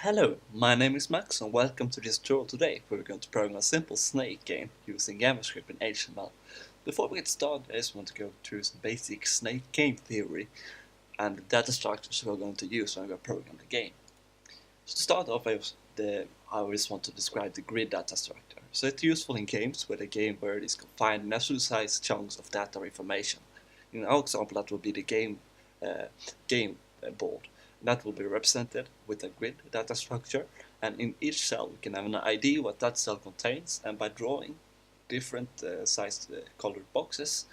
Hello, my name is Max and welcome to this tutorial today where we're going to program a simple snake game using JavaScript and HTML. Before we get started, I just want to go through some basic snake game theory and the data structures we're going to use when we program the game. So to start off, I just want to describe the grid data structure. So it's useful in games where the game word is confined in naturally sized chunks of data or information. In our example, that will be the game board. That will be represented with a grid data structure, and in each cell we can have an ID what that cell contains, and by drawing different sized colored boxes,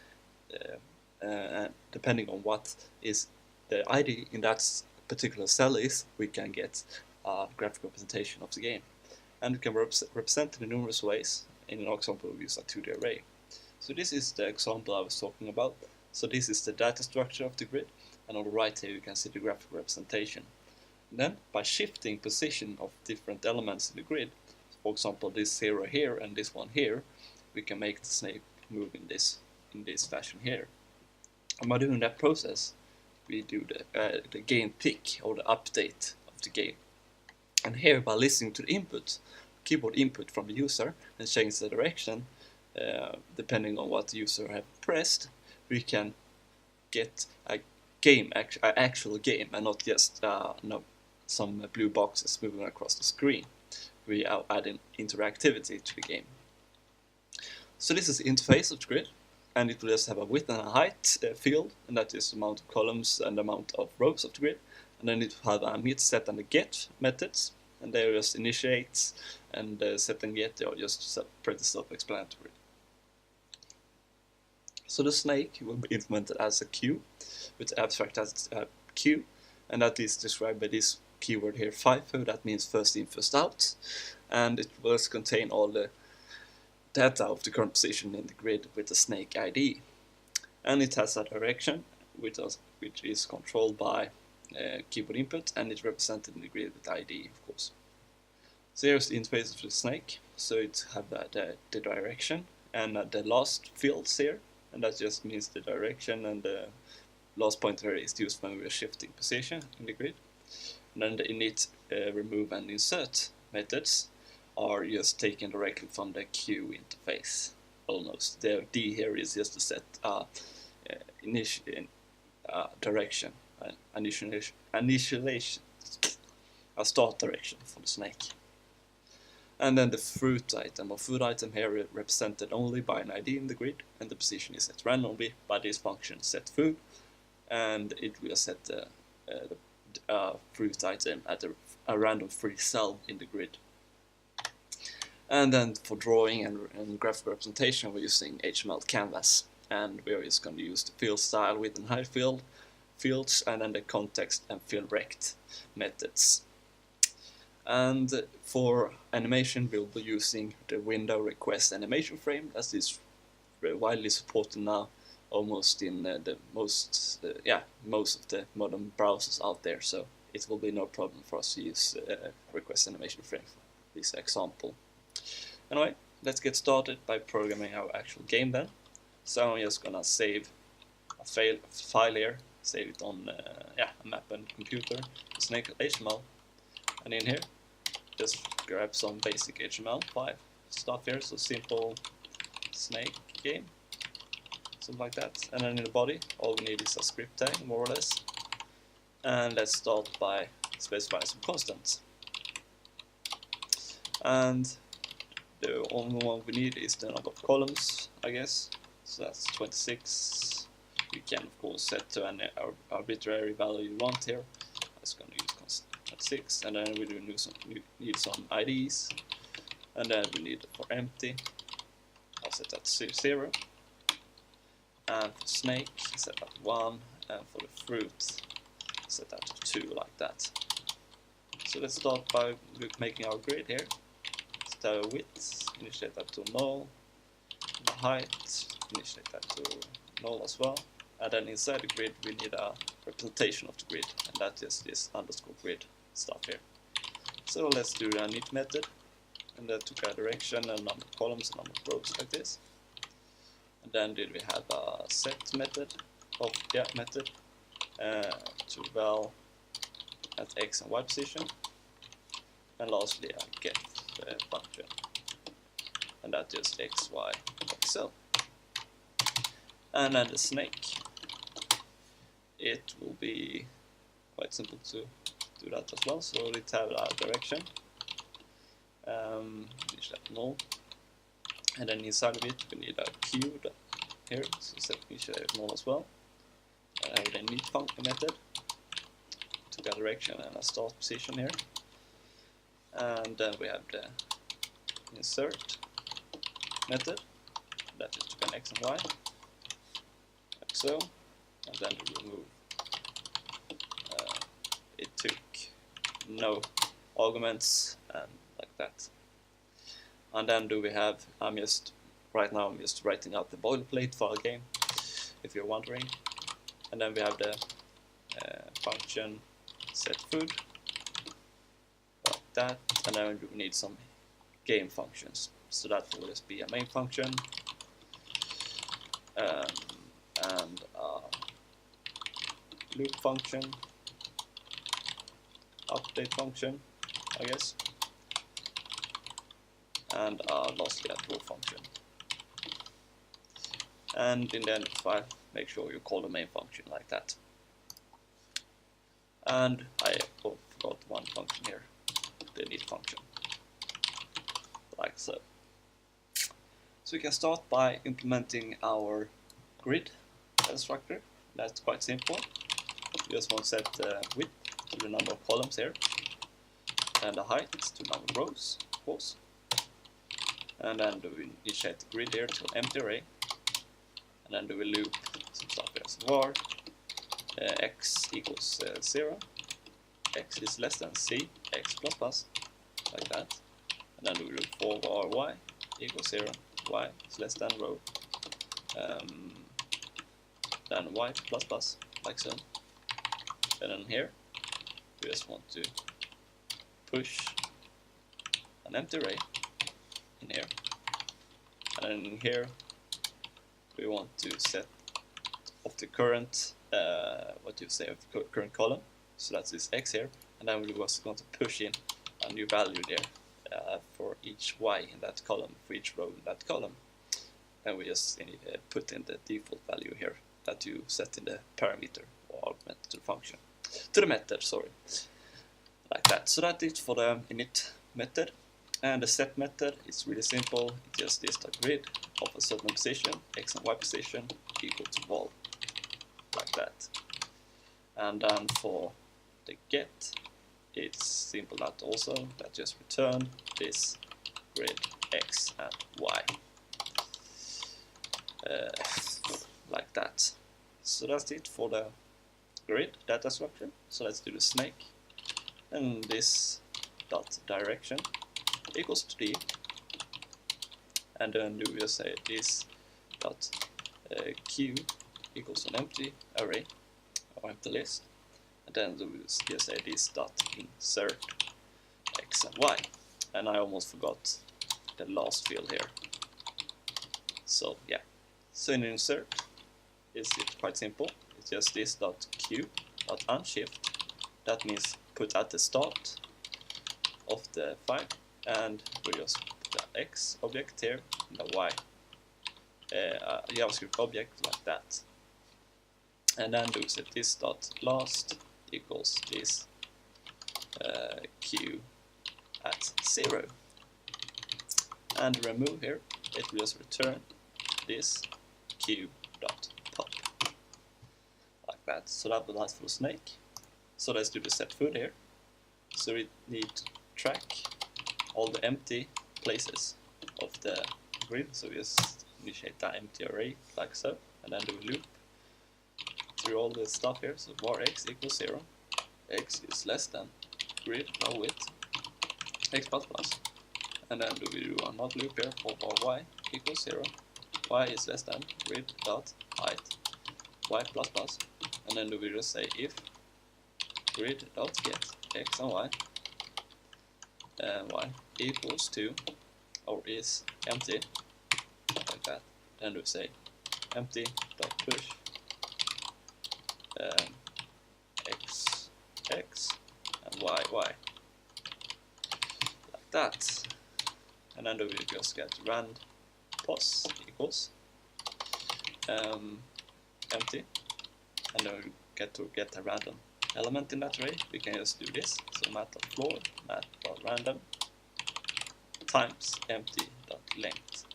depending on what is the ID in that particular cell is, we can get a graphic representation of the game. And we can represent it in numerous ways. In our example, we use a 2D array. So this is the example I was talking about. So this is the data structure of the grid, and on the right here you can see the graphic representation. And then by shifting position of different elements in the grid, for example this 0 here and this one here, we can make the snake move in this fashion here. And by doing that process, we do the game tick, or the update of the game. And here, by listening to the keyboard input from the user, and change the direction depending on what the user have pressed, we can get a actual game, and not just some blue boxes moving across the screen. We are adding interactivity to the game. So this is the interface of the grid, and it will just have a width and a height field, and that is the amount of columns and the amount of rows of the grid. And then it will have a meet, set, and a get methods, and they are just initiate and set and get. They are just pretty self-explanatory. So the snake will be implemented as a queue, with abstract as a queue, and that is described by this keyword here, FIFO, that means first in, first out, and it will contain all the data of the current position in the grid with the snake ID. And it has a direction, which is controlled by keyboard input, and it's represented in the grid with ID, of course. So here's the interface of the snake, so it have the direction, and the last fields here, and that just means the direction, and the last pointer is used when we are shifting position in the grid. And then the init, remove, and insert methods are just taken directly from the queue interface, almost. The D here is just to set direction, initialization, a start direction for the snake. And then the fruit item or food item here is represented only by an ID in the grid, and the position is set randomly by this function set food, and it will set the fruit item at a random free cell in the grid. And then for drawing and graphic representation, we're using HTML canvas, and we're just going to use the field style, width and height fields, and then the context and field rect methods. And for animation, we'll be using the window request animation frame, as is widely supported now, almost in most of the modern browsers out there. So it will be no problem for us to use request animation frame for this example. Anyway, let's get started by programming our actual game then. So I'm just gonna save a file here, save it on a map and computer, snake HTML, and in here just grab some basic HTML5 stuff here, so simple snake game, something like that. And then in the body, all we need is a script tag, more or less. And let's start by specifying some constants. And the only one we need is the number of columns, I guess. So that's 26. You can of course set to any arbitrary value you want here. I'm just going to use constant 6, and then we do need some IDs, and then we need for empty, I'll set that to 0, and for snake set that to 1, and for the fruit set that to 2, like that. So let's start by making our grid here. Set our width, initiate that to null, the height, initiate that to null as well, and then inside the grid we need a representation of the grid, and that is this underscore grid stuff here. So let's do the init method, and that took a direction and number of columns and number of rows like this. And then did we have a set method to val at x and y position, and lastly a get function, and that is x, y, like so. And then the snake, it will be quite simple to do that as well. So let's have a direction, which that null, and then inside of it we need a q here, so set initialize null as well. I have the init function method, took a direction and a start position here, and then we have the insert method, that is took an x and y, like so, and then we remove. It took no arguments and like that. And then do we have, right now I'm just writing out the boilerplate for our game, if you're wondering. And then we have the function set food, like that, and then we need some game functions. So that will just be a main function, and a loop function, update function, I guess, and lastly a draw function. And in the end of the file, make sure you call the main function like that. And I forgot one function here, the init function, like so. So we can start by implementing our grid structure. That's quite simple. You just want to set the width to the number of columns here, and the height to the number of rows, of course. And then do we initiate the grid here to an empty array, and then do we loop some stuff here. So var x equals 0, x is less than c, x plus plus, like that. And then do we loop for var y equals 0, y is less than row, then y plus plus, like so. And then here we just want to push an empty array in here, and then in here we want to set of the current current column, so that's this x here, and then we also want to push in a new value there for each y in that column, for each row in that column, and we just put in the default value here that you set in the parameter or argument to the function, to the method, sorry, like that. So that's it for the init method. And the set method is really simple. It just is the grid of a certain position, x and y position, equal to val, like that. And then for the get, it's simple that also, that just return this grid x and y, like that. So that's it for the grid data structure. So let's do the snake, and this dot direction equals to d, and then do we just say this dot q equals an empty array or empty list, and then do we just say this dot insert x and y, and I almost forgot the last field here. So yeah, so in insert it's quite simple. It's just this dot q dot unshift, that means put at the start of the file, and we just put the x object here and the y JavaScript object like that, and then do set this dot last equals this q at 0, and remove here, it will just return this q dot pop, like that. So that was for the snake. So let's do the set food here. So we need to track all the empty places of the grid, so we just initiate that empty array like so, and then do a loop through all the stuff here. So var x equals 0, x is less than grid no width, x plus plus, and then do we do another loop here for var y equals 0, y is less than grid dot height, y plus plus, and then do we just say if grid dot get x and y, y equals to or is empty, like that. Then we say empty dot push x and y. that. And then we just get rand pos equals empty, and then we get a random element in that array. We can just do this. So math.floor, math.random times empty.length.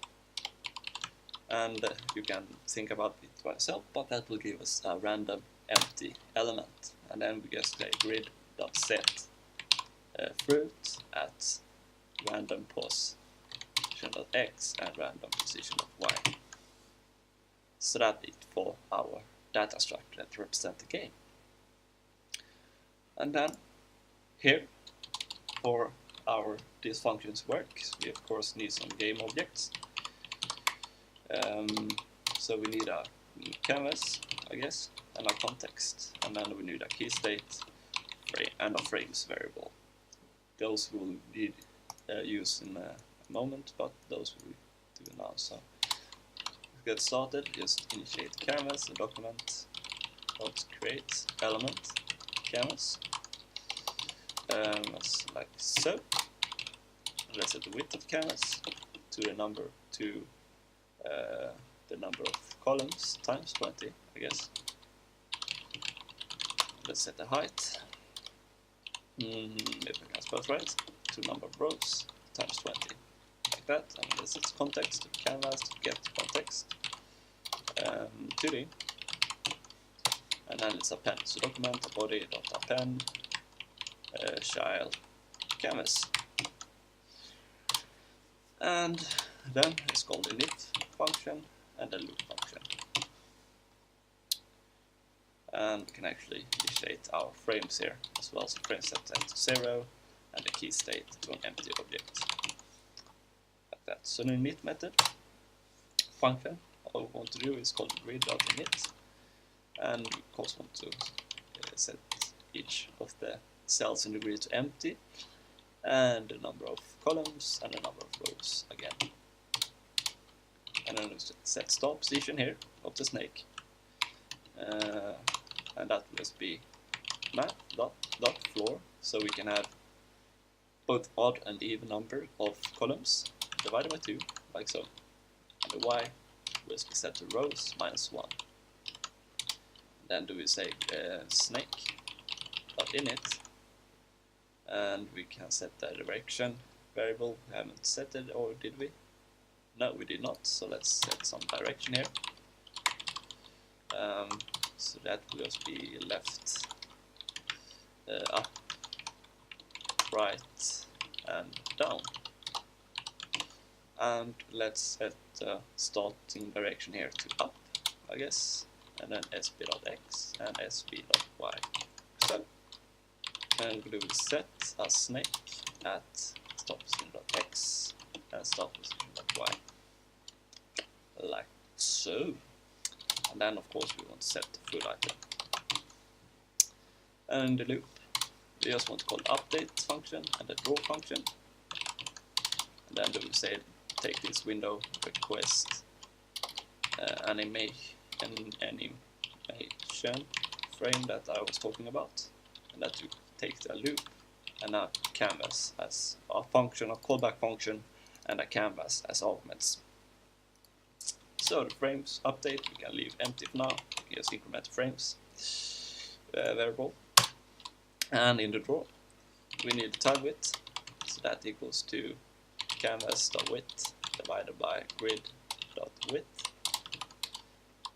And you can think about it by yourself, but that will give us a random empty element. And then we just say grid.set fruit at random position.x and random position.y. So that's it for our data structure that represent the game. And then here, for these functions work, we of course need some game objects. So we need a canvas, I guess, and a context, and then we need a key state and a frames variable. Those we will need use in a moment, but those we do now. So to get started, just initiate canvas, a document, create element canvas, like so. Let's set the width of canvas to the number of columns times 20, I guess. Let's set the height, if I can spell right, to number of rows times 20, like that. And let's set context to canvas to get context, 2D, and then let's append. So document body.append child canvas, and then it's called the init function and the loop function. And we can actually initiate our frames here as well. So frame set to 0 and the key state to an empty object, like that. So the init method function, all we want to do is call grid.init, and we of course want to set each of the cells in the grid to empty, and the number of columns and the number of rows again. And then we set start position here of the snake, and that will just be math.floor, so we can have both odd and even number of columns divided by 2, like so. And the y will just be set to rows -1. Then do we say snake.init, and we can set the direction variable. We haven't set it, or did we? No, we did not. So let's set some direction here. So that will just be left, up, right, and down. And let's set the starting direction here to up, I guess, and then sb.x and sb.y. So, and we will set a snake at start position.x and start position.y, like so. And then of course we want to set the food item. And the loop, we just want to call the update function and the draw function. And then we will say take this window request animation frame that I was talking about, and that we take the loop and a canvas as a function, a callback function, and a canvas as arguments. So the frames update we can leave empty for now. We can just increment the frames variable. And in the draw we need the tile width, so that equals to canvas.width divided by grid.width,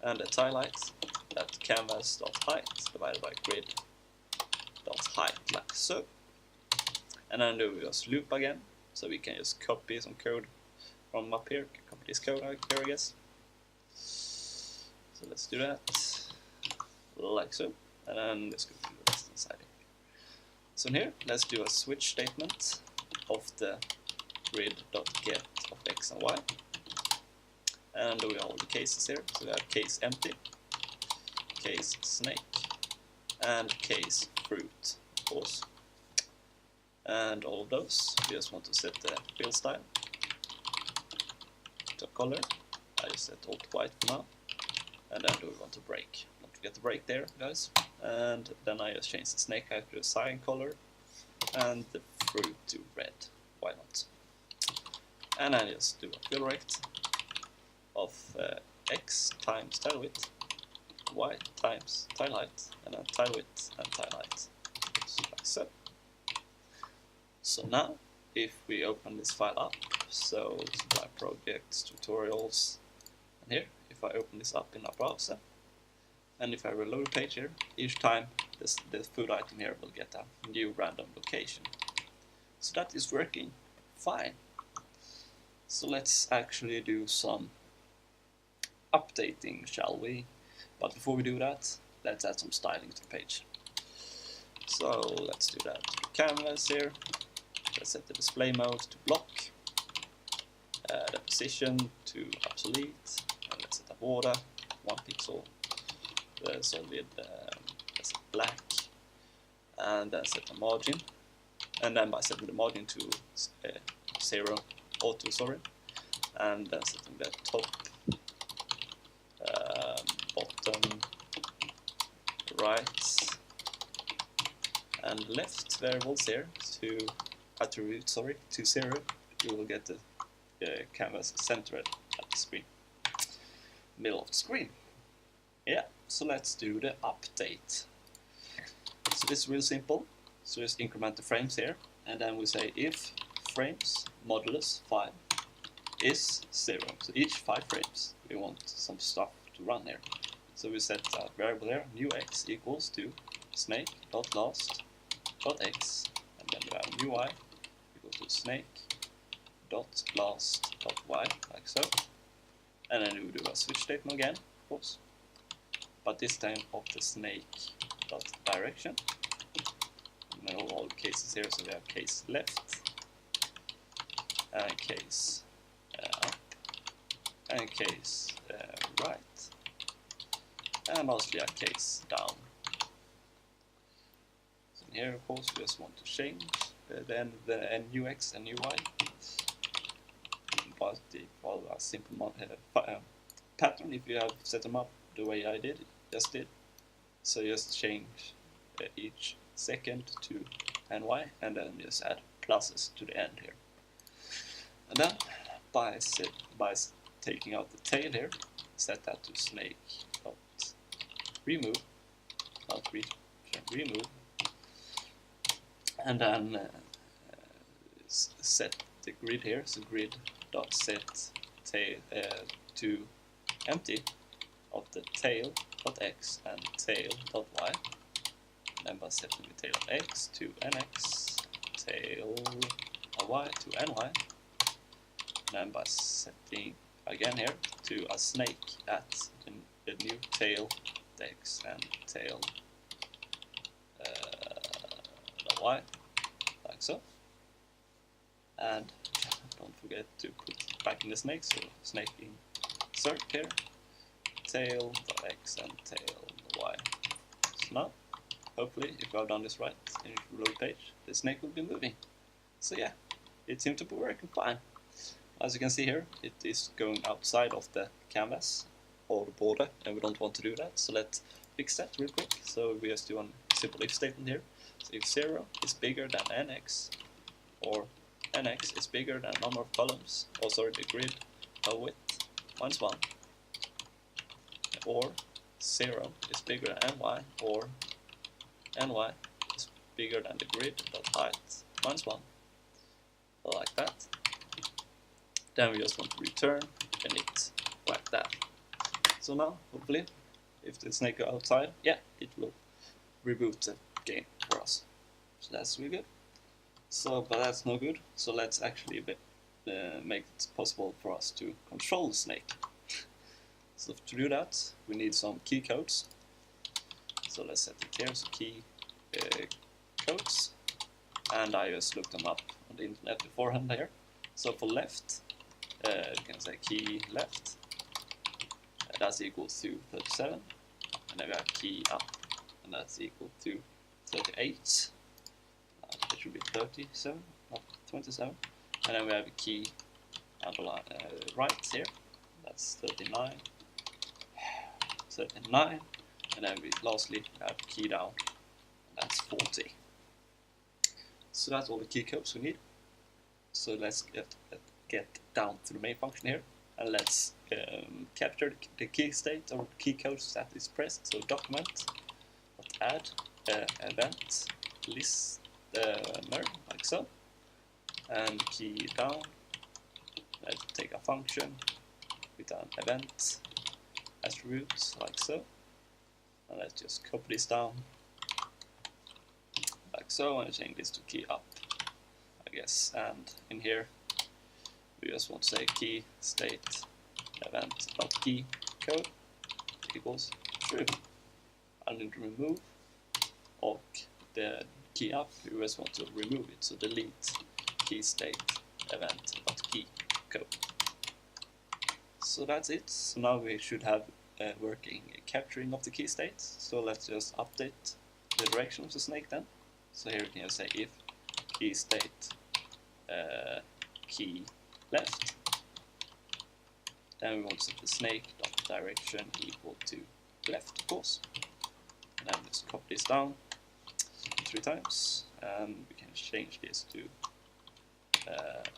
and the tile height, that canvas.height divided by grid.height, like so. And then do we just loop again, so we can just copy some code from up here, copy this code here, I guess. So let's do that, like so, and then let's go to the rest inside here. So in here, let's do a switch statement of the grid.get of x and y, and we have all the cases here. So we have case empty, case snake, and case fruit, of course. And all of those, we just want to set the field style to color. I just set alt white for now, and then do we want to break? Don't forget the break there, guys. And then I just change the snake height to a cyan color, and the fruit to red. Why not? and then just do a fill rect of x times tile width, y times tile height, and then tile width and tile height, so like so. So now, if we open this file up, so supply projects, tutorials, and here, if I open this up in our browser, and if I reload the page here, each time the food item here will get a new random location. So that is working fine. So let's actually do some updating, shall we? But before we do that, let's add some styling to the page. So let's do that to the canvas here. Let's set the display mode to block, the position to obsolete, and let's set a border 1 pixel, the solid let's set black, and then set the margin, and then by setting the margin to 0 auto, sorry, and then setting the top, bottom, right, and left variables here to attribute, sorry, to 0, you will get the canvas centered at the screen, middle of the screen. Yeah, so let's do the update. So this is real simple. So just increment the frames here, and then we say if frames modulus 5 is 0. So each 5 frames we want some stuff to run here. So we set a variable here, new x equals to snake.last.x, and then we have new y equals to snake.last.y, like so. And then we do a switch statement again, of course, but this time of the snake.direction. And then all the cases here, so we have case left, and case up, and case right, and lastly a case down. So here, of course, we just want to change then the nux and uy, but they follow a simple pattern if you have set them up the way I just did. So just change each second to ny, and then just add pluses to the end here. And then by taking out the tail here, set that to snake.remove, remove, and then set the grid here, so grid.set tail to empty of the tail.x and tail.y. And by setting the tail.x to nx, tail.y to ny, and by setting again here to a snake at the new tail.x and tail.y, like so. And don't forget to put it back in the snake, so snake insert here, tail.x and tail.y. So now, hopefully, if I've done this right, and if you reload the page, the snake will be moving. So yeah, it seems to be working fine. As you can see here, it is going outside of the canvas or the border, and we don't want to do that. So let's fix that real quick. So we just do a simple if statement here. So if 0 is bigger than nx, or nx is bigger than number of columns, or sorry, the grid width minus 1, or 0 is bigger than ny, or ny is bigger than the grid.height minus 1, like that. Then we just want to return init like that. So now, hopefully, if the snake goes outside, yeah, it will reboot the game for us. So that's really good. So, but that's no good. So let's actually make it possible for us to control the snake. So to do that, we need some key codes. So let's set it here, so key codes, and I just looked them up on the internet beforehand here. So for left, you can say key left, that's equal to 37, and then we have key up, and that's equal to 38. It should be 37, not 27. And then we have a key underline right here, that's 39, 39, and then we lastly have key down, and that's 40. So that's all the key codes we need. So let's get get down to the main function here, and let's capture the key state or key codes that is pressed. So document add event listener, like so, and key down. Let's take a function with an event attribute, like so, and let's just copy this down like so, and change this to key up, I guess. And in here we just want to say key state event dot key code equals true. I'll need to remove of the key up. We just want to remove it, so delete key state event dot key code. So that's it. So now we should have working capturing of the key state. So let's just update the direction of the snake then. So here we can say if key state key left, then we want to set the snake dot direction equal to left, of course. And then just copy this down 3 times, and we can change this to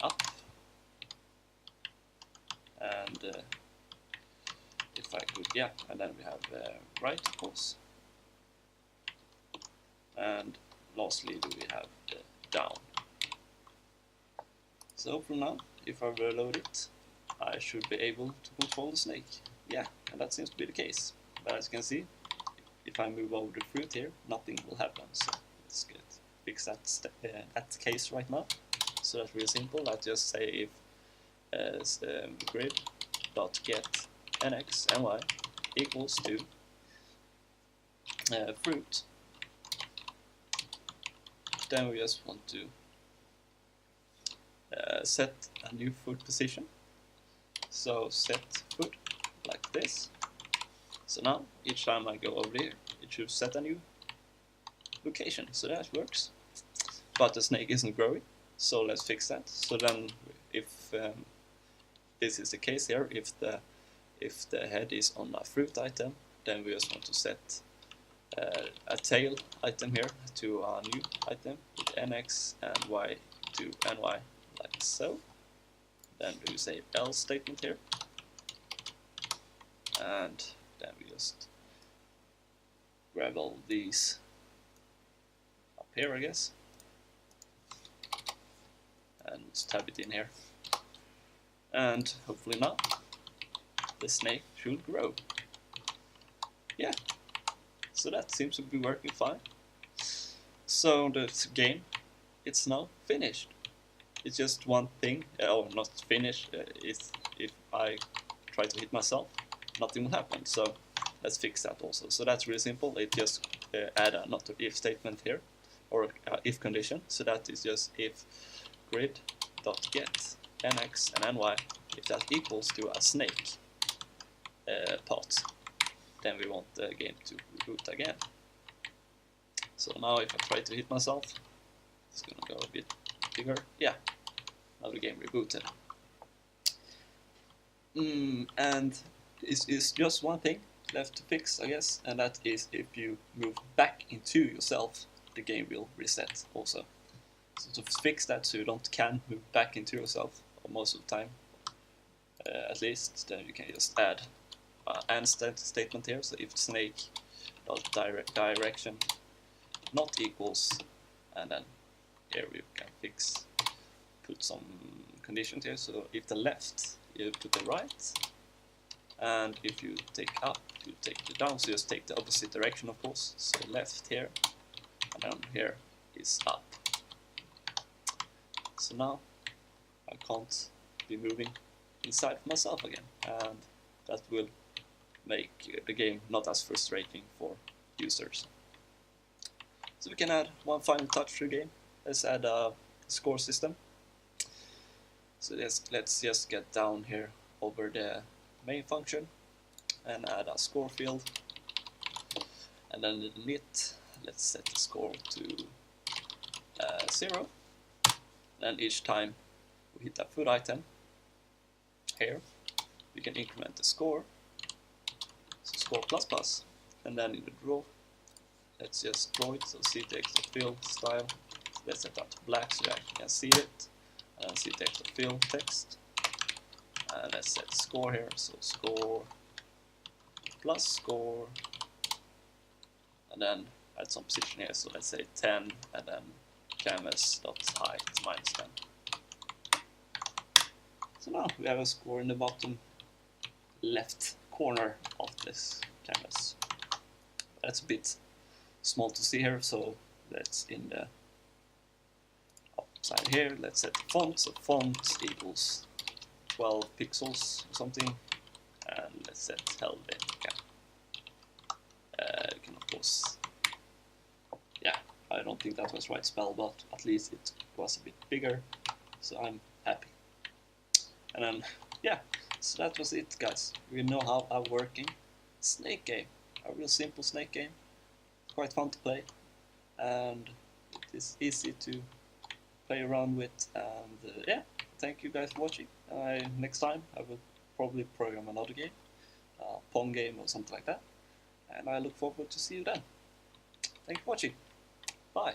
up, and if I could, yeah, and then we have right, of course, and lastly do we have the down. So from now, if I reload it, I should be able to control the snake. Yeah, and that seems to be the case. But as you can see, if I move over the fruit here, nothing will happen. So let's fix that case right now. So that's really simple. I just say if grid dot get nx and y equals to fruit, then we just want to set a new foot position. So set foot like this. So now each time I go over here, it should set a new location. So that works. But the snake isn't growing, so let's fix that. So then, if this is the case here, if the head is on a fruit item, then we just want to set a tail item here to a new item with nx and y to ny, like so. Then we say else statement here, and then we just grab all these up here, I guess, and just tab it in here, and hopefully now the snake should grow. Yeah, so that seems to be working fine. So the game, it's now finished. It's just one thing, or not finished, is if I try to hit myself, nothing will happen. So let's fix that also. So that's really simple. It just add a not if statement here, or if condition. So that is just if grid dot get nx and ny, if that equals to a snake part, then we want the game to reboot again. So now if I try to hit myself, it's gonna go a bit bigger. Yeah, now the game rebooted. And it's just one thing left to fix, I guess, and that is if you move back into yourself, the game will reset also. So to fix that, so you can't move back into yourself most of the time, at least, then you can just add and statement here. So if snake dot direction not equals, and then here we can put some conditions here. So if the left, you put the right, and if you take up, you take the down. So just take the opposite direction, of course. So left here, and then here is up. So now I can't be moving inside of myself again, and that will make the game not as frustrating for users. So we can add one final touch to the game. Let's add a score system. So let's just get down here over the main function and add a score field, and then the init, let's set the score to 0. Then each time we hit a food item here, we can increment the score, so score plus plus, and then in the draw, let's just draw it. So ctx field style, let's set that to black so you actually can see it, and then ctext of fill text. And let's set score here, so score plus score, and then add some position here, so let's say 10, and then canvas.height minus 10. So now we have a score in the bottom left corner of this canvas. That's a bit small to see here, so let's in the upside here, let's set the font, so font equals 12 pixels or something, and let's set Helvetica. You can of course, yeah, I don't think that was right spell, but at least it was a bit bigger, so I'm happy. And then, yeah, so that was it, guys. We know how I'm working. Snake game, a real simple snake game, quite fun to play, and it is easy to play around with, and yeah, thank you guys for watching. Next time I will probably program another game, Pong game or something like that, and I look forward to see you then. Thank you for watching. Bye.